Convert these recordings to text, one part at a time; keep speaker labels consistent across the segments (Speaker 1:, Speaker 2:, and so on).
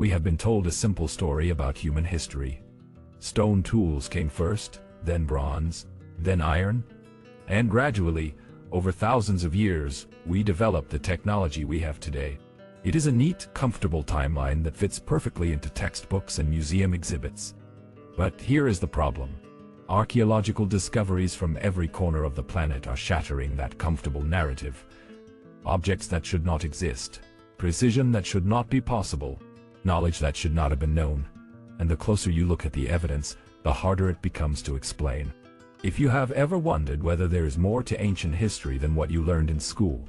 Speaker 1: We have been told a simple story about human history. Stone tools came first, then bronze, then iron, and gradually, over thousands of years, we developed the technology we have today. It is a neat, comfortable timeline that fits perfectly into textbooks and museum exhibits. But here is the problem. Archaeological discoveries from every corner of the planet are shattering that comfortable narrative. Objects that should not exist, precision that should not be possible, knowledge that should not have been known. And the closer you look at the evidence, the harder it becomes to explain. If you have ever wondered whether there is more to ancient history than what you learned in school,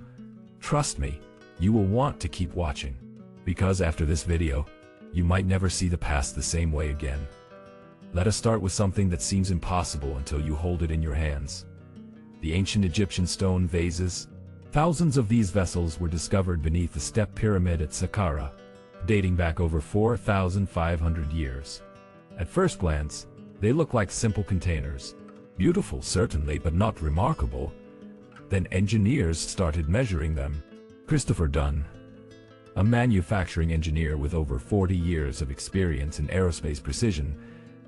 Speaker 1: trust me, you will want to keep watching. Because after this video, you might never see the past the same way again. Let us start with something that seems impossible until you hold it in your hands. The ancient Egyptian stone vases. Thousands of these vessels were discovered beneath the Step Pyramid at Saqqara, dating back over 4,500 years. At first glance, they look like simple containers. Beautiful, certainly, but not remarkable. Then engineers started measuring them. Christopher Dunn, a manufacturing engineer with over 40 years of experience in aerospace precision,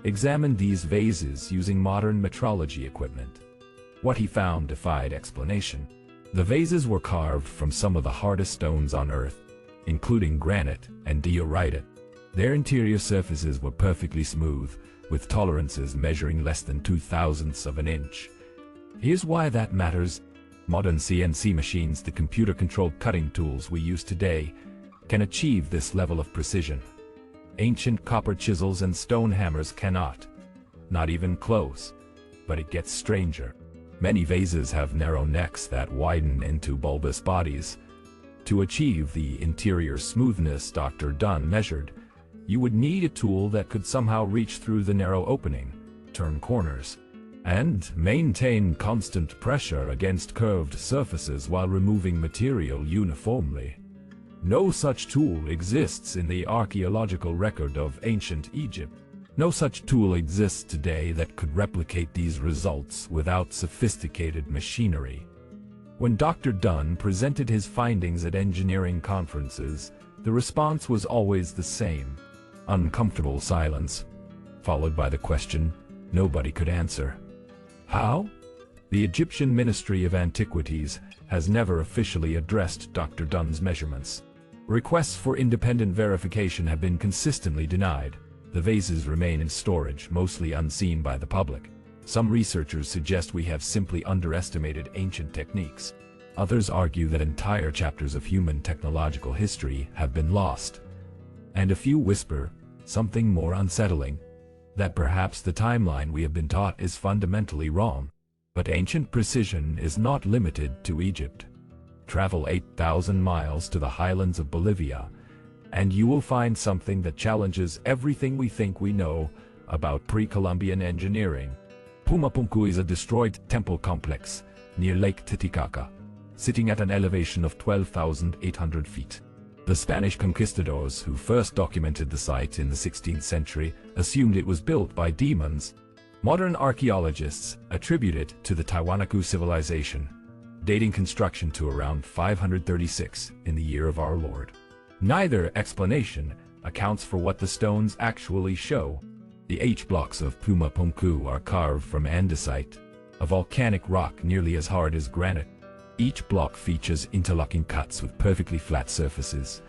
Speaker 1: examined these vases using modern metrology equipment. What he found defied explanation. The vases were carved from some of the hardest stones on Earth, including granite and diorite. Their interior surfaces were perfectly smooth, with tolerances measuring less than 0.02 of an inch. Here's why that matters. Modern CNC machines, the computer-controlled cutting tools we use today, can achieve this level of precision. Ancient copper chisels and stone hammers cannot. Not even close. But it gets stranger. Many vases have narrow necks that widen into bulbous bodies. To achieve the interior smoothness Dr. Dunn measured, you would need a tool that could somehow reach through the narrow opening, turn corners, and maintain constant pressure against curved surfaces while removing material uniformly. No such tool exists in the archaeological record of ancient Egypt. No such tool exists today that could replicate these results without sophisticated machinery. When Dr. Dunn presented his findings at engineering conferences, the response was always the same: uncomfortable silence, followed by the question nobody could answer. How? The Egyptian Ministry of Antiquities has never officially addressed Dr. Dunn's measurements. Requests for independent verification have been consistently denied. The vases remain in storage, mostly unseen by the public. Some researchers suggest we have simply underestimated ancient techniques. Others argue that entire chapters of human technological history have been lost. And a few whisper, something more unsettling, that perhaps the timeline we have been taught is fundamentally wrong. But ancient precision is not limited to Egypt. Travel 8,000 miles to the highlands of Bolivia, and you will find something that challenges everything we think we know about pre-Columbian engineering. Pumapunku is a destroyed temple complex near Lake Titicaca, sitting at an elevation of 12,800 feet. The Spanish conquistadors who first documented the site in the 16th century assumed it was built by demons. Modern archaeologists attribute it to the Tiwanaku civilization, dating construction to around 536 in the year of our Lord. Neither explanation accounts for what the stones actually show. The H-blocks of Pumapunku are carved from andesite, a volcanic rock nearly as hard as granite. Each block features interlocking cuts with perfectly flat surfaces,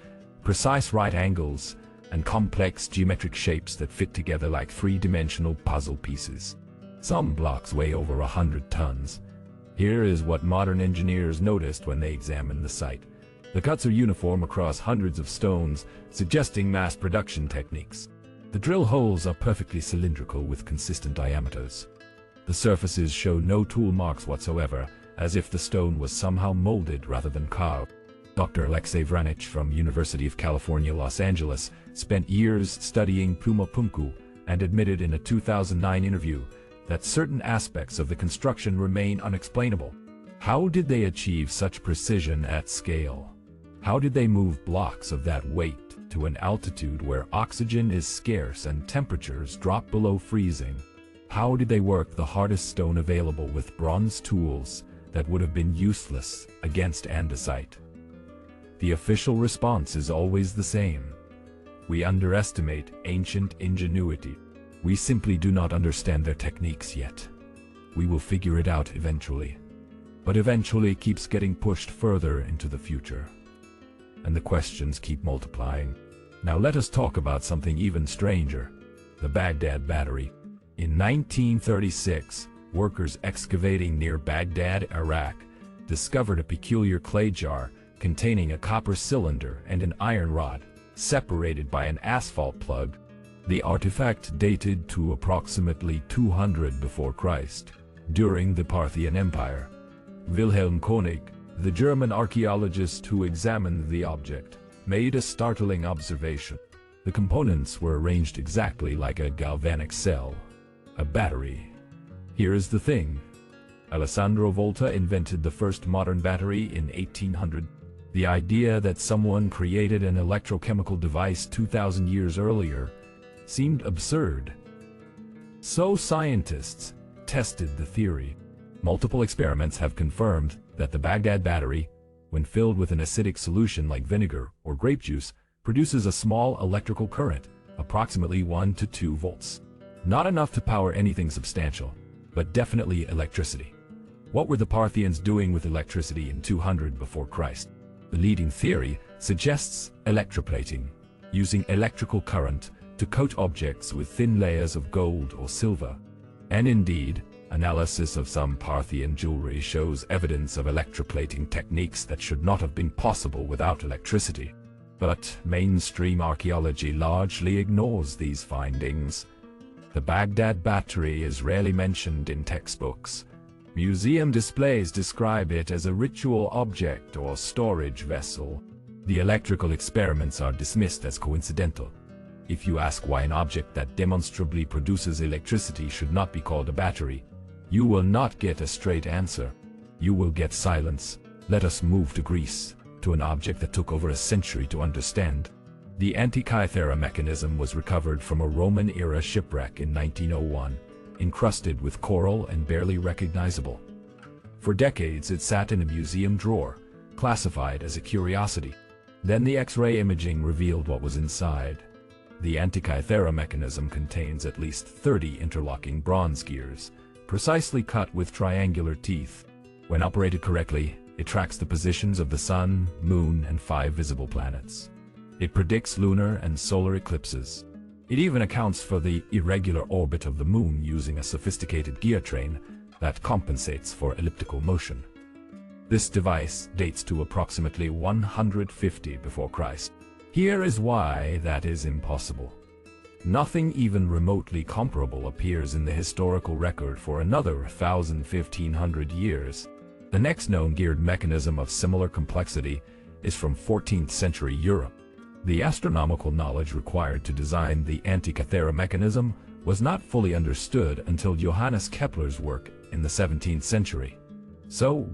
Speaker 1: precise right angles, and complex geometric shapes that fit together like three-dimensional puzzle pieces. Some blocks weigh over 100 tons. Here is what modern engineers noticed when they examined the site. The cuts are uniform across hundreds of stones, suggesting mass production techniques. The drill holes are perfectly cylindrical with consistent diameters. The surfaces show no tool marks whatsoever, as if the stone was somehow molded rather than carved. Dr. Alexey Vranich from University of California, Los Angeles, spent years studying Pumapunku and admitted in a 2009 interview that certain aspects of the construction remain unexplainable. How did they achieve such precision at scale? How did they move blocks of that weight to an altitude where oxygen is scarce and temperatures drop below freezing? How did they work the hardest stone available with bronze tools that would have been useless against andesite? The official response is always the same: We underestimate ancient ingenuity. We simply do not understand their techniques yet. We will figure it out eventually. But eventually keeps getting pushed further into the future. And the questions keep multiplying. Now let us talk about something even stranger. The Baghdad Battery. In 1936, workers excavating near Baghdad, Iraq, discovered a peculiar clay jar containing a copper cylinder and an iron rod, separated by an asphalt plug. The artifact dated to approximately 200 before Christ, during the Parthian Empire. Wilhelm Koenig, the German archaeologist who examined the object, made a startling observation. The components were arranged exactly like a galvanic cell, a battery. Here is the thing. Alessandro Volta invented the first modern battery in 1800. The idea that someone created an electrochemical device 2,000 years earlier seemed absurd. So scientists tested the theory. Multiple experiments have confirmed that the Baghdad battery, when filled with an acidic solution like vinegar or grape juice, produces a small electrical current, approximately 1 to 2 volts. Not enough to power anything substantial, but definitely electricity. What were the Parthians doing with electricity in 200 before Christ? The leading theory suggests electroplating, using electrical current to coat objects with thin layers of gold or silver. And indeed, analysis of some Parthian jewelry shows evidence of electroplating techniques that should not have been possible without electricity. But mainstream archaeology largely ignores these findings. The Baghdad battery is rarely mentioned in textbooks. Museum displays describe it as a ritual object or storage vessel. The electrical experiments are dismissed as coincidental. If you ask why an object that demonstrably produces electricity should not be called a battery, you will not get a straight answer. You will get silence. Let us move to Greece, to an object that took over a century to understand. The Antikythera mechanism was recovered from a Roman-era shipwreck in 1901, encrusted with coral and barely recognizable. For decades it sat in a museum drawer, classified as a curiosity. Then the X-ray imaging revealed what was inside. The Antikythera mechanism contains at least 30 interlocking bronze gears, precisely cut with triangular teeth. When operated correctly, it tracks the positions of the Sun, Moon, and 5 visible planets. It predicts lunar and solar eclipses. It even accounts for the irregular orbit of the Moon using a sophisticated gear train that compensates for elliptical motion. This device dates to approximately 150 before Christ. Here is why that is impossible. Nothing even remotely comparable appears in the historical record for another 1,000–1,500 years. The next known geared mechanism of similar complexity is from 14th century Europe. The astronomical knowledge required to design the Antikythera mechanism was not fully understood until Johannes Kepler's work in the 17th century. So,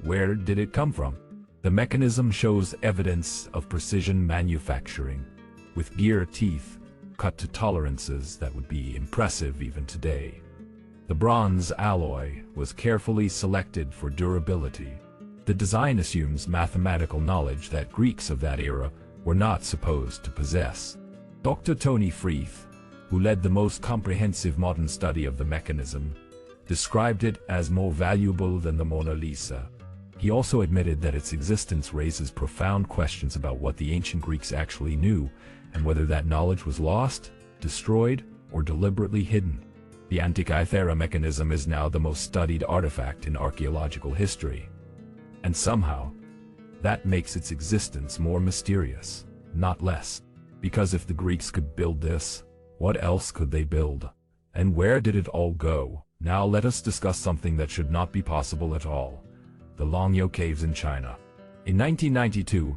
Speaker 1: where did it come from? The mechanism shows evidence of precision manufacturing, with gear teeth cut to tolerances that would be impressive even today. The bronze alloy was carefully selected for durability. The design assumes mathematical knowledge that Greeks of that era were not supposed to possess. Dr. Tony Freeth, who led the most comprehensive modern study of the mechanism, described it as more valuable than the Mona Lisa. He also admitted that its existence raises profound questions about what the ancient Greeks actually knew, and whether that knowledge was lost, destroyed, or deliberately hidden. The Antikythera mechanism is now the most studied artifact in archaeological history. And somehow, that makes its existence more mysterious, not less. Because if the Greeks could build this, what else could they build? And where did it all go? Now let us discuss something that should not be possible at all. The Longyou Caves in China. In 1992,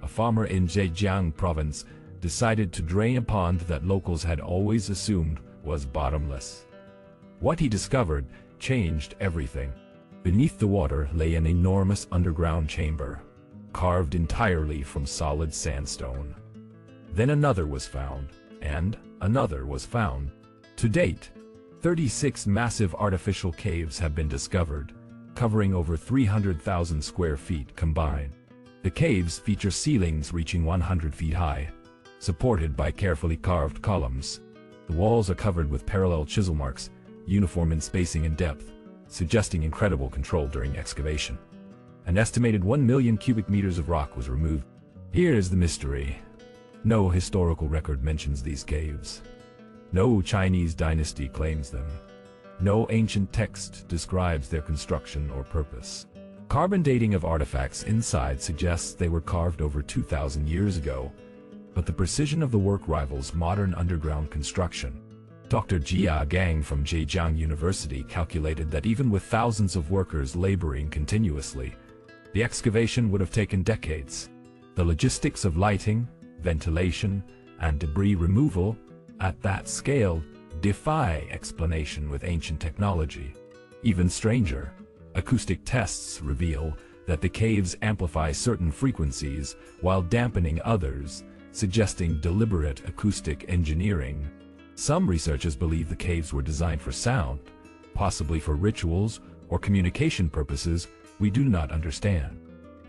Speaker 1: a farmer in Zhejiang province decided to drain a pond that locals had always assumed was bottomless. What he discovered changed everything. Beneath the water lay an enormous underground chamber, carved entirely from solid sandstone. Then another was found, and another was found. To date, 36 massive artificial caves have been discovered, covering over 300,000 square feet combined. The caves feature ceilings reaching 100 feet high, supported by carefully carved columns. The walls are covered with parallel chisel marks, uniform in spacing and depth, suggesting incredible control during excavation. An estimated 1 million cubic meters of rock was removed. Here is the mystery. No historical record mentions these caves. No Chinese dynasty claims them. No ancient text describes their construction or purpose. Carbon dating of artifacts inside suggests they were carved over 2,000 years ago, but the precision of the work rivals modern underground construction. Dr. Jia Gang from Zhejiang University calculated that even with thousands of workers laboring continuously, the excavation would have taken decades. The logistics of lighting, ventilation, and debris removal at that scale defy explanation with ancient technology. Even stranger, acoustic tests reveal that the caves amplify certain frequencies while dampening others, suggesting deliberate acoustic engineering. Some researchers believe the caves were designed for sound, possibly for rituals or communication purposes we do not understand.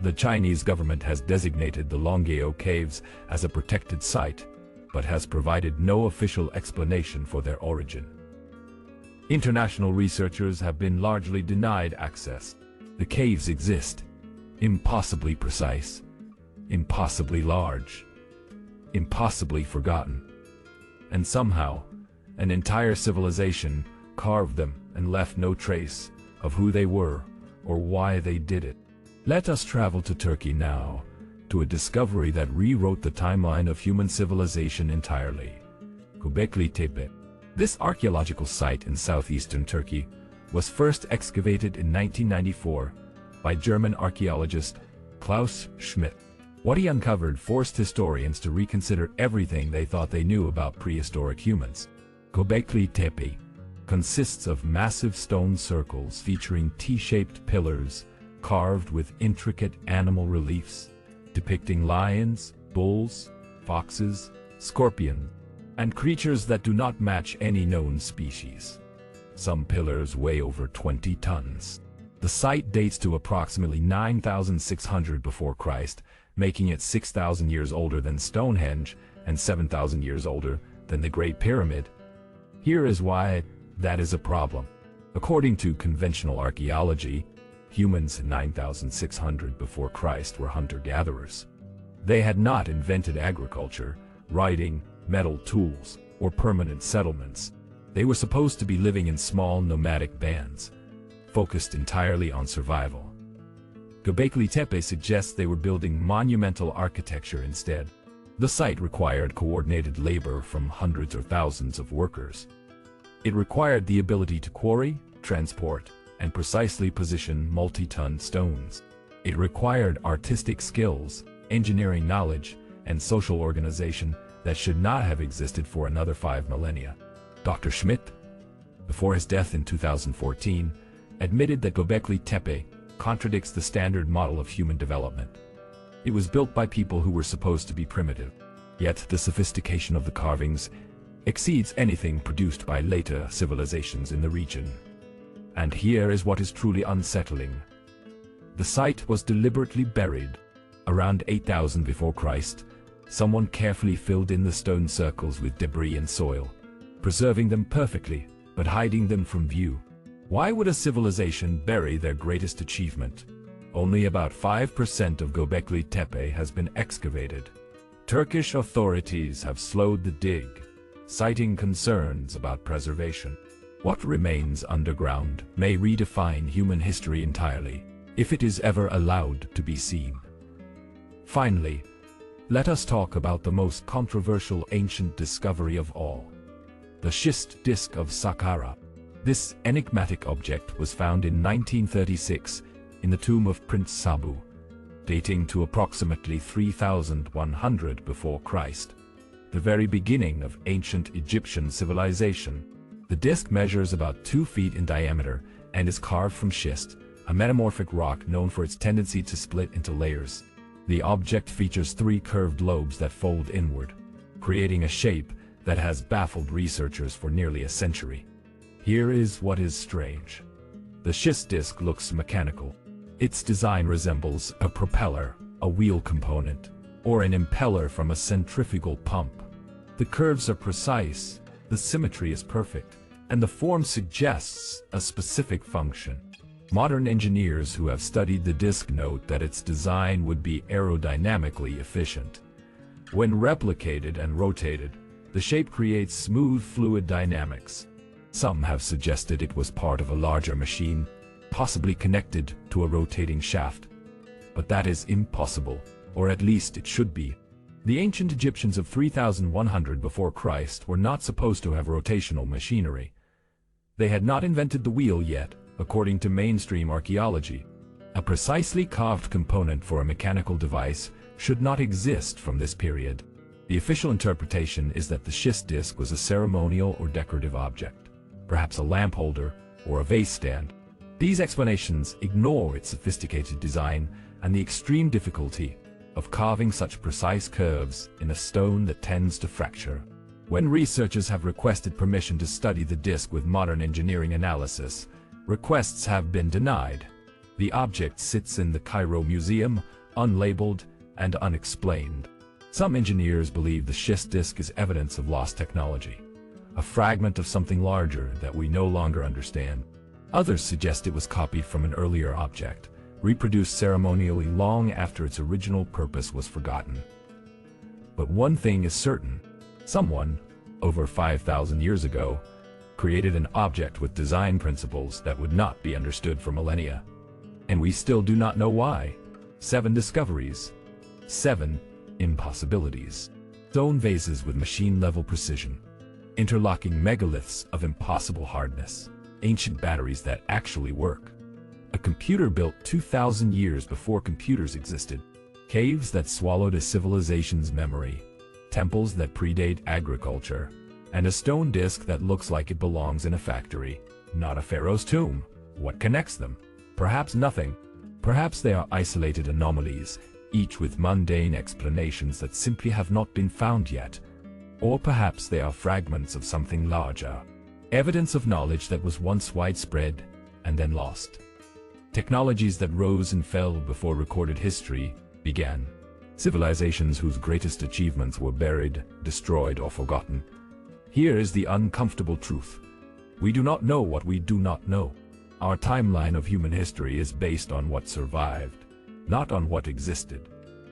Speaker 1: The Chinese government has designated the Longyou Caves as a protected site, but has provided no official explanation for their origin. International researchers have been largely denied access. The caves exist, impossibly precise, impossibly large, impossibly forgotten. And somehow, an entire civilization carved them and left no trace of who they were or why they did it. Let us travel to Turkey now, to a discovery that rewrote the timeline of human civilization entirely. Gobekli Tepe. This archaeological site in southeastern Turkey was first excavated in 1994 by German archaeologist Klaus Schmidt. What he uncovered forced historians to reconsider everything they thought they knew about prehistoric humans. Gobekli Tepe consists of massive stone circles featuring T-shaped pillars carved with intricate animal reliefs depicting lions, bulls, foxes, scorpions, and creatures that do not match any known species. Some pillars weigh over 20 tons. The site dates to approximately 9,600 before Christ, making it 6,000 years older than Stonehenge and 7,000 years older than the Great Pyramid. Here is why that is a problem. According to conventional archaeology, humans in 9,600 before Christ were hunter-gatherers. They had not invented agriculture, writing, metal tools, or permanent settlements. They were supposed to be living in small nomadic bands, focused entirely on survival. Gobekli Tepe suggests they were building monumental architecture instead. The site required coordinated labor from hundreds or thousands of workers. It required the ability to quarry, transport, and precisely position multi-ton stones. It required artistic skills, engineering knowledge, and social organization that should not have existed for another 5 millennia. Dr. Schmidt, before his death in 2014, admitted that Gobekli Tepe contradicts the standard model of human development. It was built by people who were supposed to be primitive, yet the sophistication of the carvings exceeds anything produced by later civilizations in the region. And here is what is truly unsettling. The site was deliberately buried. Around 8,000 before Christ, someone carefully filled in the stone circles with debris and soil, preserving them perfectly, but hiding them from view. Why would a civilization bury their greatest achievement? Only about 5% of Gobekli Tepe has been excavated. Turkish authorities have slowed the dig, citing concerns about preservation. What remains underground may redefine human history entirely, if it is ever allowed to be seen. Finally, let us talk about the most controversial ancient discovery of all, the Schist Disc of Saqqara. This enigmatic object was found in 1936 in the tomb of Prince Sabu, dating to approximately 3100 before Christ, the very beginning of ancient Egyptian civilization. The disc measures about 2 feet in diameter and is carved from schist, a metamorphic rock known for its tendency to split into layers. The object features 3 curved lobes that fold inward, creating a shape that has baffled researchers for nearly a century. Here is what is strange. The schist disc looks mechanical. Its design resembles a propeller, a wheel component. or an impeller from a centrifugal pump. The curves are precise, the symmetry is perfect, and the form suggests a specific function. Modern engineers who have studied the disc note that its design would be aerodynamically efficient. When replicated and rotated, the shape creates smooth fluid dynamics. Some have suggested it was part of a larger machine, possibly connected to a rotating shaft. But that is impossible, or at least it should be. The ancient Egyptians of 3100 before Christ were not supposed to have rotational machinery. They had not invented the wheel yet, according to mainstream archaeology. A precisely carved component for a mechanical device should not exist from this period. The official interpretation is that the schist disc was a ceremonial or decorative object, perhaps a lamp holder or a vase stand. These explanations ignore its sophisticated design and the extreme difficulty of carving such precise curves in a stone that tends to fracture. When researchers have requested permission to study the disc with modern engineering analysis, requests have been denied. The object sits in the Cairo Museum, unlabeled and unexplained. Some engineers believe the schist disc is evidence of lost technology, a fragment of something larger that we no longer understand. Others suggest it was copied from an earlier object, reproduced ceremonially long after its original purpose was forgotten. But one thing is certain: someone, over 5,000 years ago, created an object with design principles that would not be understood for millennia. And we still do not know why. 7 discoveries. 7 impossibilities. Stone vases with machine-level precision. Interlocking megaliths of impossible hardness. Ancient batteries that actually work. A computer built 2,000 years before computers existed. Caves that swallowed a civilization's memory. Temples that predate agriculture. And a stone disc that looks like it belongs in a factory, not a pharaoh's tomb. What connects them? Perhaps nothing. Perhaps they are isolated anomalies, each with mundane explanations that simply have not been found yet. Or perhaps they are fragments of something larger. Evidence of knowledge that was once widespread and then lost. Technologies that rose and fell before recorded history began. Civilizations whose greatest achievements were buried, destroyed, or forgotten. Here is the uncomfortable truth. We do not know what we do not know. Our timeline of human history is based on what survived, not on what existed.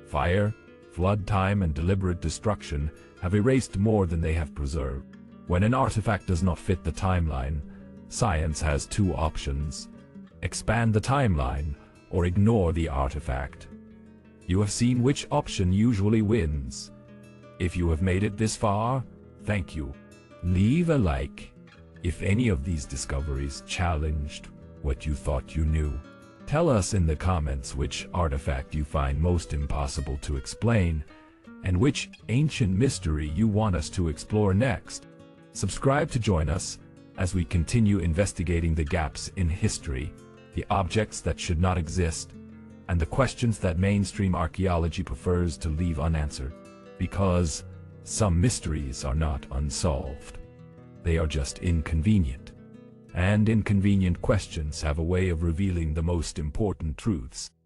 Speaker 1: Fire, flood time, and deliberate destruction have erased more than they have preserved. When an artifact does not fit the timeline, science has 2 options: expand the timeline or ignore the artifact. You have seen which option usually wins. If you have made it this far, thank you. Leave a like if any of these discoveries challenged what you thought you knew. Tell us in the comments which artifact you find most impossible to explain, and which ancient mystery you want us to explore next. Subscribe to join us as we continue investigating the gaps in history, the objects that should not exist, and the questions that mainstream archaeology prefers to leave unanswered. Because some mysteries are not unsolved. They are just inconvenient. And inconvenient questions have a way of revealing the most important truths.